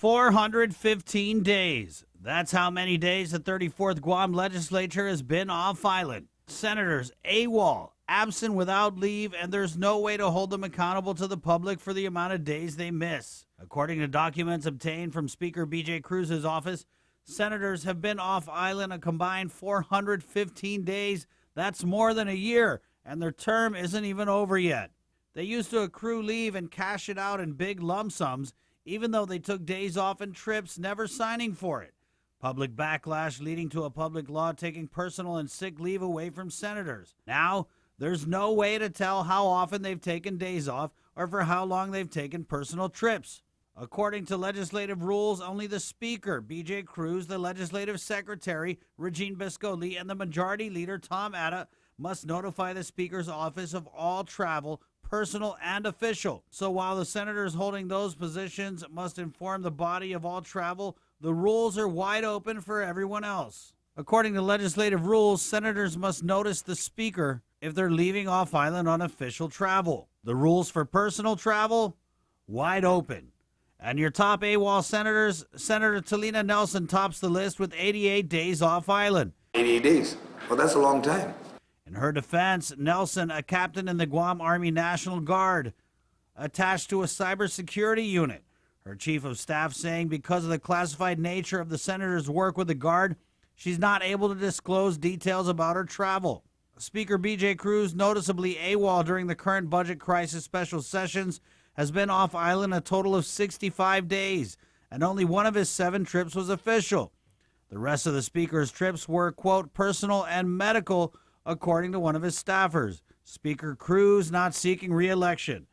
415 days. That's how many days the 34th Guam Legislature has been off island. Senators AWOL, absent without leave, and there's no way to hold them accountable to the public for the amount of days they miss. According to documents obtained from Speaker B.J. Cruz's office, senators have been off island a combined 415 days. That's more than a year, and their term isn't even over yet. They used to accrue leave and cash it out in big lump sums, even though they took days off and trips, never signing for it. Public backlash leading to a public law taking personal and sick leave away from senators. Now, there's no way to tell how often they've taken days off or for how long they've taken personal trips. According to legislative rules, only the Speaker, B.J. Cruz, the Legislative Secretary, Regine Bisco-Lee, and the Majority Leader, Tom Atta, must notify the Speaker's office of all travel, personal and official. So while the senators holding those positions must inform the body of all travel, the rules are wide open for everyone else. According to legislative rules, senators must notice the Speaker if they're leaving off island on official travel. The rules for personal travel, wide open. And your top AWOL senators, Senator Talina Nelson tops the list with 88 days off island. 88 days? Well, that's a long time. In her defense, Nelson, a captain in the Guam Army National Guard, attached to a cybersecurity unit. Her chief of staff saying because of the classified nature of the senator's work with the Guard, she's not able to disclose details about her travel. Speaker B.J. Cruz, noticeably AWOL during the current budget crisis special sessions, has been off island a total of 65 days, and only one of his 7 trips was official. The rest of the Speaker's trips were, quote, personal and medical, according to one of his staffers. Speaker Cruz not seeking re-election.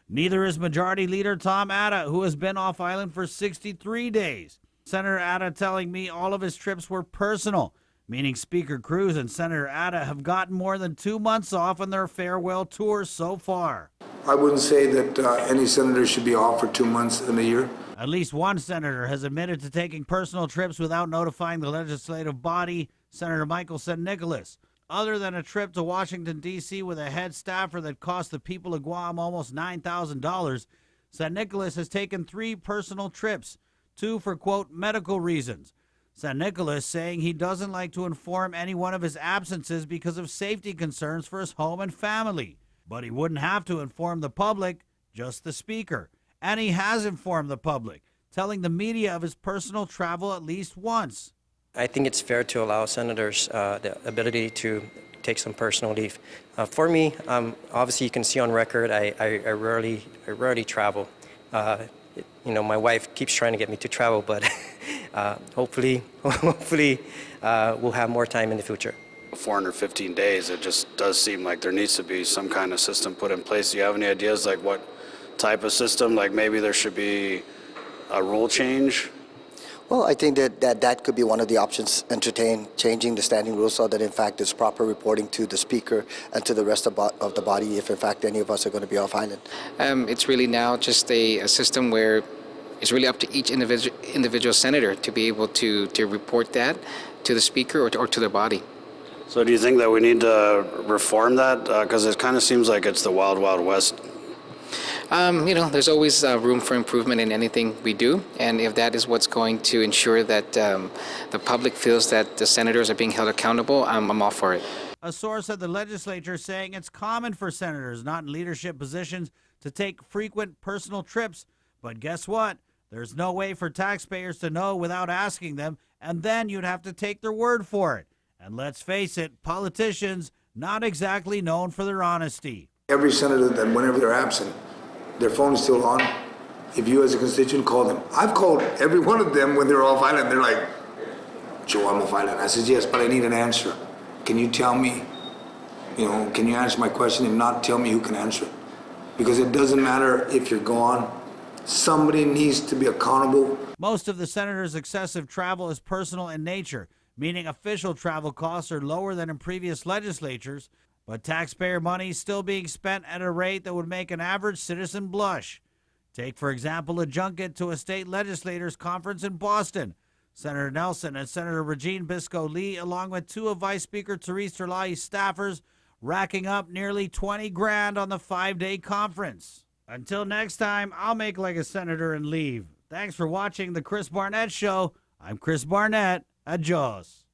Neither is Majority Leader Tom Atta, who has been off island for 63 days. Senator Atta telling me all of his trips were personal, meaning Speaker Cruz and Senator Atta have gotten more than 2 months off on their farewell tour so far. I wouldn't say that any senator should be off for 2 months in a year. At least one senator has admitted to taking personal trips without notifying the legislative body, Senator Michael San Nicolas. Other than a trip to Washington, D.C. with a head staffer that cost the people of Guam almost $9,000, San Nicolas has taken 3 personal trips, 2 for, quote, medical reasons. San Nicolas saying he doesn't like to inform anyone of his absences because of safety concerns for his home and family. But he wouldn't have to inform the public, just the Speaker. And he has informed the public, telling the media of his personal travel at least once. I think it's fair to allow senators the ability to take some personal leave. For me, obviously you can see on record, I rarely travel. My wife keeps trying to get me to travel, but hopefully we'll have more time in the future. 415 days, it just does seem like there needs to be some kind of system put in place. Do you have any ideas like what type of system? Like maybe there should be a rule change? Well, I think that could be one of the options, entertain changing the standing rules so that in fact it's proper reporting to the Speaker and to the rest of the body if in fact any of us are going to be off island. It's really now just a system where it's really up to each individual senator to be able to report that to the Speaker or to their body. So do you think that we need to reform that? Because it kind of seems like it's the wild, wild west. There's always room for improvement in anything we do, and if that is what's going to ensure that the public feels that the senators are being held accountable, I'm all for it. A source at the legislature saying it's common for senators not in leadership positions to take frequent personal trips, but guess what? There's no way for taxpayers to know without asking them, and then you'd have to take their word for it. And let's face it, politicians not exactly known for their honesty. Every senator that whenever they're absent, their phone is still on. If you as a constituent call them, I've called every one of them when they're off island. They're like, Joe, I'm off island. I said, yes, but I need an answer. Can you tell me, can you answer my question? If not, tell me who can answer it. Because it doesn't matter if you're gone. Somebody needs to be accountable. Most of the senators' excessive travel is personal in nature, meaning official travel costs are lower than in previous legislatures, but taxpayer money is still being spent at a rate that would make an average citizen blush. Take, for example, a junket to a state legislators conference in Boston. Senator Nelson and Senator Regine Bisco-Lee, along with 2 of Vice Speaker Therese Terlai's staffers, racking up nearly $20,000 on the 5-day conference. Until next time, I'll make like a senator and leave. Thanks for watching the Chris Barnett Show. I'm Chris Barnett. Adios.